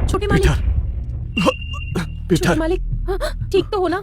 छोटे मालिक, पीटर, छोटे मालिक, ठीक तो हो ना?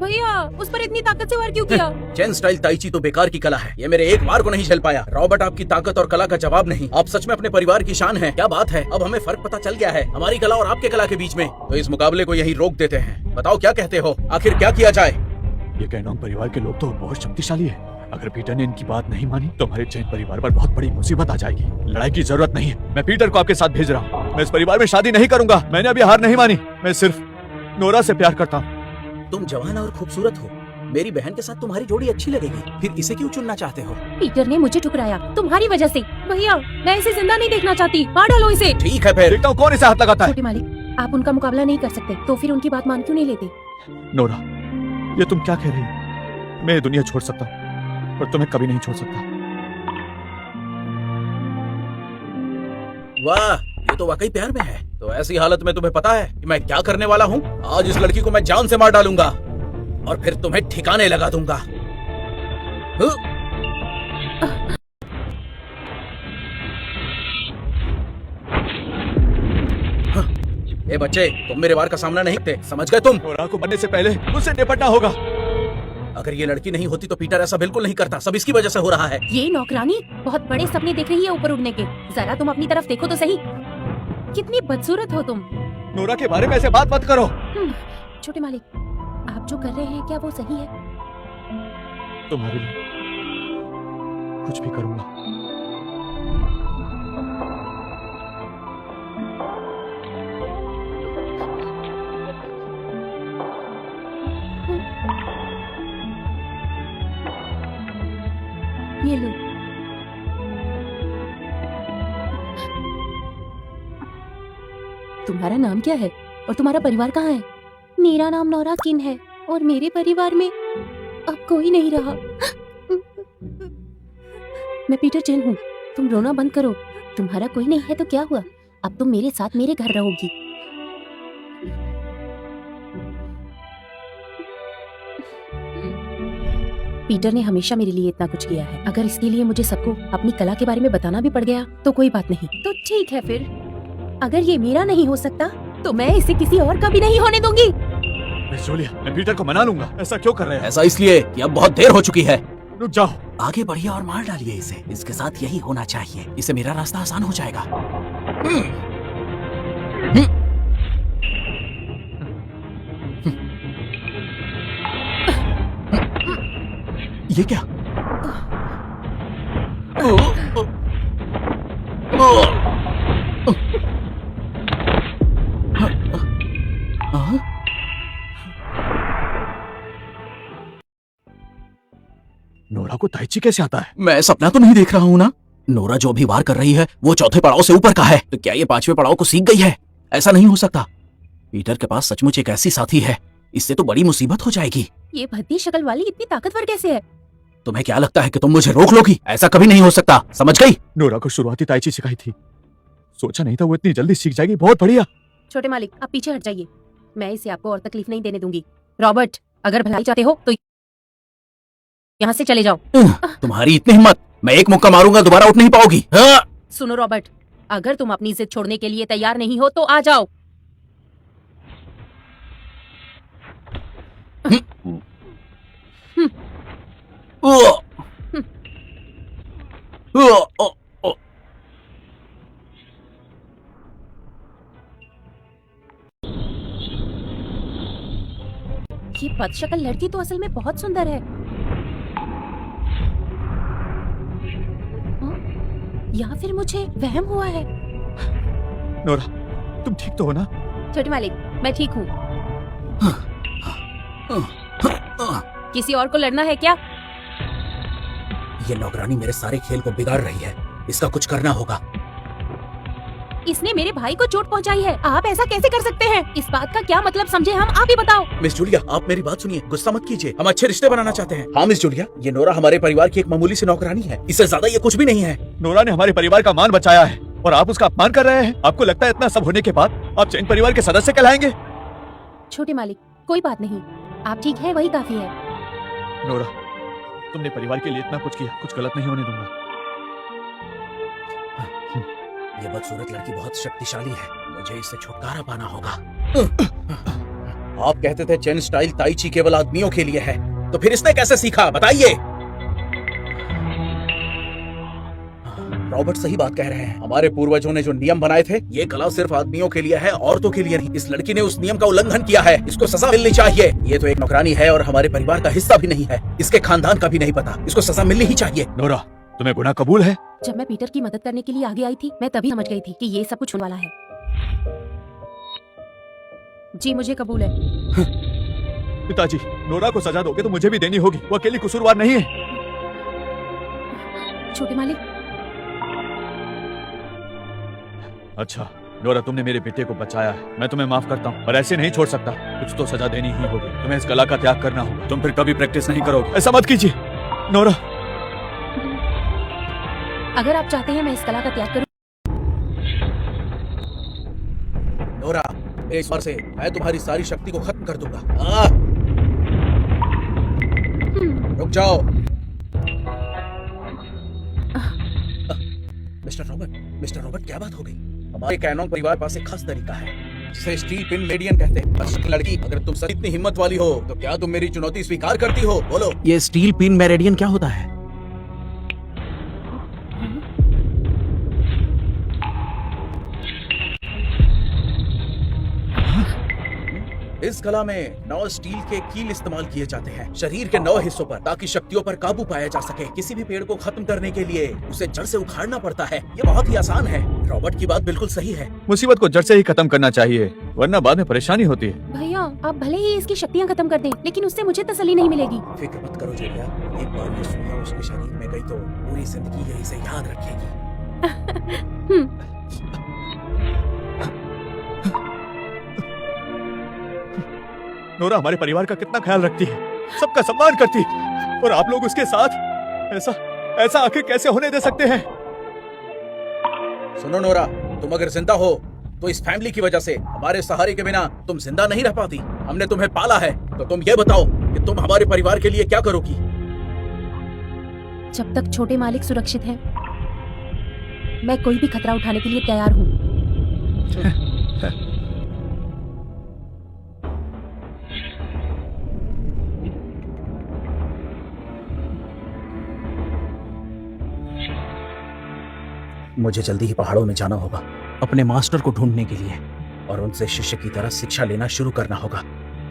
भैया, उस पर इतनी ताकत से वार क्यों किया? चेन स्टाइल ताइची तो बेकार की कला है, ये मेरे एक वार को नहीं झेल पाया। रॉबर्ट आपकी ताकत और कला का जवाब नहीं। आप सच में अपने परिवार की शान है। क्या बात है, अब हमें फर्क पता चल गया है हमारी कला और आपके कला के बीच में। तो इस मुकाबले को यही रोक देते हैं। बताओ क्या कहते हो, आखिर क्या किया जाए? ये कैनोंग परिवार के लोग तो बहुत शक्तिशाली है। अगर पीटर ने इनकी बात नहीं मानी तो हमारे चैन परिवार पर बहुत बड़ी मुसीबत आ जाएगी। लड़ाई की जरूरत नहीं है, मैं पीटर को आपके साथ भेज रहा हूँ। मैं इस परिवार में शादी नहीं करूंगा। मैंने अभी हार नहीं मानी। मैं सिर्फ नोरा से प्यार करता हूँ। तुम जवान और खूबसूरत हो, मेरी बहन के साथ तुम्हारी जोड़ी अच्छी लगेगी, फिर इसे क्यों चुनना चाहते हो? पीटर ने मुझे ठुकराया तुम्हारी वजह से। भैया, मैं इसे जिंदा नहीं देखना चाहती, मार डालो इसे। ठीक है फिर। देखता हूँ कौन इसे हाथ लगाता है। छोटे मालिक, आप उनका मुकाबला नहीं कर सकते, तो फिर उनकी बात मान क्यों नहीं लेते? नोरा, ये तुम क्या कह रही हो? मैं ये दुनिया छोड़ सकता हूँ पर तुम्हें कभी नहीं छोड़ सकता। वाह, ये तो वाकई प्यार में है। तो ऐसी हालत में तुम्हें पता है कि मैं क्या करने वाला हूँ? आज इस लड़की को मैं जान से मार डालूंगा और फिर तुम्हें ठिकाने लगा दूंगा। ए बच्चे, तुम मेरे वार का सामना नहीं करते, समझ गए तुम? नोरा को बनने से पहले मुझसे निपटना होगा। अगर ये लड़की नहीं होती तो पीटर ऐसा बिल्कुल नहीं करता। सब इसकी वजह से हो रहा है। ये नौकरानी बहुत बड़े सपने देख रही है ऊपर उड़ने के। जरा तुम अपनी तरफ देखो तो सही, कितनी बदसूरत हो तुम। नोरा के बारे में ऐसे बात मत करो। छोटे मालिक, आप जो कर रहे हैं क्या वो सही है? तुम्हारे लिए कुछ भी करूंगा। ये लो। तुम्हारा नाम क्या है और तुम्हारा परिवार कहाँ है? मेरा नाम नोरा किन है और मेरे परिवार में अब कोई नहीं रहा। मैं पीटर चेन हूँ। तुम रोना बंद करो। तुम्हारा कोई नहीं है तो क्या हुआ, अब तुम मेरे साथ मेरे घर रहोगी। पीटर ने हमेशा मेरे लिए इतना कुछ किया है। अगर इसके लिए मुझे सबको अपनी कला के बारे में बताना भी पड़ गया तो कोई बात नहीं। तो ठीक है फिर, अगर ये मेरा नहीं हो सकता तो मैं इसे किसी और का भी नहीं होने दूंगी। मिस जूलिया, मैं पीटर को मना लूंगा। ऐसा क्यों कर रहे हैं? ऐसा इसलिए कि अब बहुत देर हो चुकी है। रुक जाओ। आगे बढ़िए और मार डालिए इसे। इसके साथ यही होना चाहिए, इससे मेरा रास्ता आसान हो जाएगा। ये क्या? नोरा को ताइची कैसे आता है? मैं सपना तो नहीं देख रहा हूँ ना? नोरा जो अभी वार कर रही है वो चौथे पड़ाव से ऊपर का है, तो क्या ये पांचवें पड़ाव को सीख गई है? ऐसा नहीं हो सकता। पीटर के पास सचमुच एक ऐसी साथी है, इससे तो बड़ी मुसीबत हो जाएगी। ये भद्दी शक्ल वाली इतनी ताकतवर कैसे है? तुम्हें क्या लगता है कि तुम मुझे रोक लोगी? ऐसा कभी नहीं हो सकता, समझ गई? नोरा को शुरुआती ताइची सिखाई थी, सोचा नहीं था वो इतनी जल्दी सीख जाएगी। बहुत बढ़िया। छोटे मालिक, आप पीछे हट जाइए, मैं इसे आपको और तकलीफ नहीं देने दूंगी। रॉबर्ट, अगर भलाई चाहते हो तो यहाँ से चले जाओ। तुम्हारी इतनी हिम्मत, मैं एक मुक्का मारूंगा दोबारा उठ नहीं पाओगी। हाँ? सुनो रॉबर्ट, अगर तुम अपनी जिद छोड़ने के लिए तैयार नहीं हो तो आ जाओ। ये बदशक्ल लड़की तो असल में बहुत सुंदर है। या फिर मुझे वहम हुआ है? नोरा, तुम ठीक तो हो ना? छोटे मालिक, मैं ठीक हूँ। किसी और को लड़ना है क्या? ये नौकरानी मेरे सारे खेल को बिगाड़ रही है, इसका कुछ करना होगा। इसने मेरे भाई को चोट पहुंचाई है, आप ऐसा कैसे कर सकते हैं? इस बात का क्या मतलब समझे हम, आप ही बताओ। मिस जूलिया, आप मेरी बात सुनिए, गुस्सा मत कीजिए, हम अच्छे रिश्ते बनाना चाहते हैं। हाँ मिस जूलिया, ये नोरा हमारे परिवार की एक मामूली सी नौकरानी है, इससे ज्यादा ये कुछ भी नहीं है। नोरा ने हमारे परिवार का मान बचाया है और आप उसका अपमान कर रहे हैं। आपको लगता है इतना सब होने के बाद आप चैन परिवार के सदस्य कहलाएंगे? छोटे मालिक, कोई बात नहीं, आप ठीक है वही काफी है। नोरा, तुमने परिवार के लिए इतना कुछ किया, कुछ गलत नहीं होने दूंगा। ये बदसूरत लड़की बहुत शक्तिशाली है, मुझे इससे छुटकारा पाना होगा। आप कहते थे चेन स्टाइल ताई ची केवल आदमियों के लिए है, तो फिर इसने कैसे सीखा बताइए। रॉबर्ट सही बात कह रहे हैं, हमारे पूर्वजों ने जो नियम बनाए थे, ये कला सिर्फ आदमियों के लिए है, औरतों के लिए नहीं। इस लड़की ने उस नियम का उल्लंघन किया है, इसको सजा मिलनी चाहिए। ये तो एक नौकरानी है और हमारे परिवार का हिस्सा भी नहीं है, इसके खानदान का भी नहीं पता, इसको सजा मिलनी ही चाहिए। नोरा, तुम्हें गुनाह कबूल है? जब मैं पीटर की मदद करने के लिए आगे आई थी, मैं तभी समझ गई थी कि ये सब कुछ होने वाला है। जी मुझे कबूल है। पिताजी, नोरा को सजा दोगे तो मुझे भी देनी होगी, वो अकेली कसूरवार नहीं है। छोटे मालिक, अच्छा नोरा, तुमने मेरे बेटे को बचाया है, मैं तुम्हें माफ करता हूँ, पर ऐसे नहीं छोड़ सकता, कुछ तो सजा देनी ही होगी। तुम्हें इस कला का त्याग करना होगा, तुम फिर कभी प्रैक्टिस नहीं करोगे। ऐसा मत कीजिए नोरा। अगर आप चाहते हैं मैं इस कला का त्याग करूं। नोरा, इस बार से मैं तुम्हारी सारी शक्ति को खत्म कर दूंगा। रुक जाओ। मिस्टर रॉबर्ट, क्या बात हो गई? हमारे कैनोन परिवार पास एक खास तरीका है जिसे स्टील पिन मेडियन कहते हैं। अच्छा लड़की, अगर तुम सच इतनी हिम्मत वाली हो तो क्या तुम मेरी चुनौती स्वीकार करती हो? बोलो। ये स्टील पिन मेरिडियन क्या होता है? इस कला में 9 स्टील के कील इस्तेमाल किए जाते हैं शरीर के 9 हिस्सों पर, ताकि शक्तियों पर काबू पाया जा सके। किसी भी पेड़ को खत्म करने के लिए उसे जड़ से उखाड़ना पड़ता है। ये बहुत ही आसान है। रॉबर्ट की बात बिल्कुल सही है। मुसीबत को जड़ से ही खत्म करना चाहिए, वरना बाद में परेशानी होती है। भैया, आप भले ही इसकी शक्तियाँ खत्म कर दें, लेकिन उससे मुझे तसल्ली नहीं मिलेगी। फिक्र मत करो जेलिया, एक बार ये सुइयां उसके शरीर में गई तो पूरी जिंदगी ये इसे याद रखेगी। नोरा हमारे परिवार का कितना ख्याल रखती है, सबका सम्मान करती है, और आप लोग उसके साथ ऐसा आखिर कैसे होने दे सकते हैं? सुनो नोरा, तुम अगर जिंदा हो तो इस फैमिली की वजह से, हमारे सहारे के बिना तुम जिंदा नहीं रह पाती। हमने तुम्हें पाला है, तो तुम ये बताओ कि तुम हमारे परिवार के लिए क्या करोगी? जब तक छोटे मालिक सुरक्षित हैं, मैं कोई भी खतरा उठाने के लिए तैयार हूँ। मुझे जल्दी ही पहाड़ों में जाना होगा अपने मास्टर को ढूंढने के लिए, और उनसे शिष्य की तरह शिक्षा लेना शुरू करना होगा।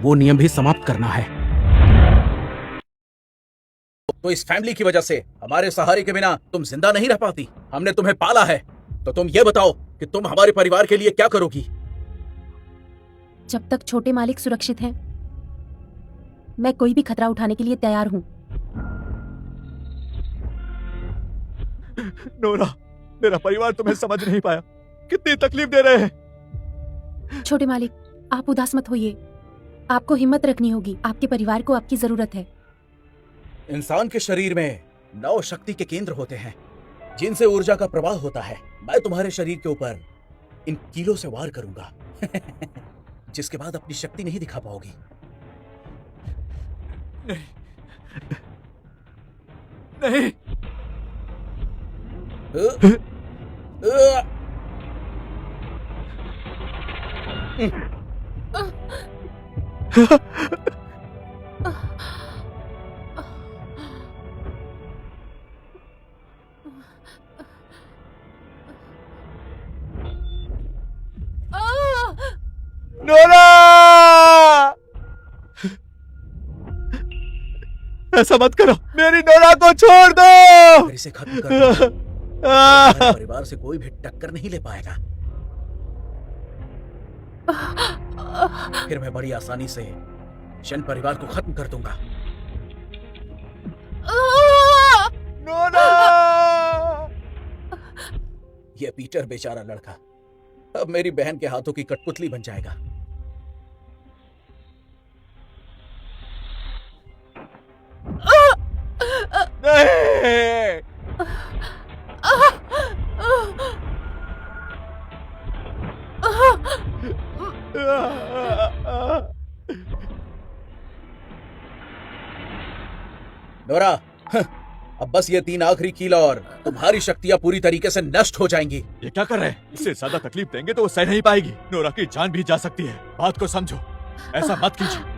वो नियम भी समाप्त करना है। तो इस फैमिली की वजह से, हमारे सहारे के बिना तुम जिंदा नहीं रह पाती। हमने तुम्हें पाला है, तो तुम ये बताओ कि तुम हमारे परिवार के लिए क्या करोगी? जब तक छोटे मालिक सुरक्षित हैं, मैं कोई भी खतरा उठाने के लिए तैयार हूँ। नोरा, मेरा परिवार तुम्हें समझ नहीं पाया, कितनी तकलीफ दे रहे हैं। छोटे मालिक, आप उदास मत होइए, आपको हिम्मत रखनी होगी। आपके परिवार को आपकी जरूरत है। इंसान के शरीर में 9 शक्ति के केंद्र होते हैं, जिनसे ऊर्जा का प्रवाह होता है। मैं तुम्हारे शरीर के ऊपर इन कीलों से वार करूंगा जिसके बाद अपनी शक्ति नहीं दिखा पाओगी। नहीं। नोरा, ऐसा मत करो, मेरी नोरा को छोड़ दो। अगर इसे खत्म कर दो, हमारे परिवार से कोई भी टक्कर नहीं ले पाएगा। फिर मैं बड़ी आसानी से शन परिवार को खत्म कर दूंगा। नोरा! ये पीटर बेचारा लड़का अब मेरी बहन के हाथों की कठपुतली बन जाएगा। नहीं! नोरा, अब बस ये 3 आखिरी कील और तुम्हारी शक्तियाँ पूरी तरीके से नष्ट हो जाएंगी। ये क्या कर रहे हैं? इससे ज्यादा तकलीफ देंगे तो वो सह नहीं पाएगी। नोरा की जान भी जा सकती है। बात को समझो, ऐसा मत कीजिए।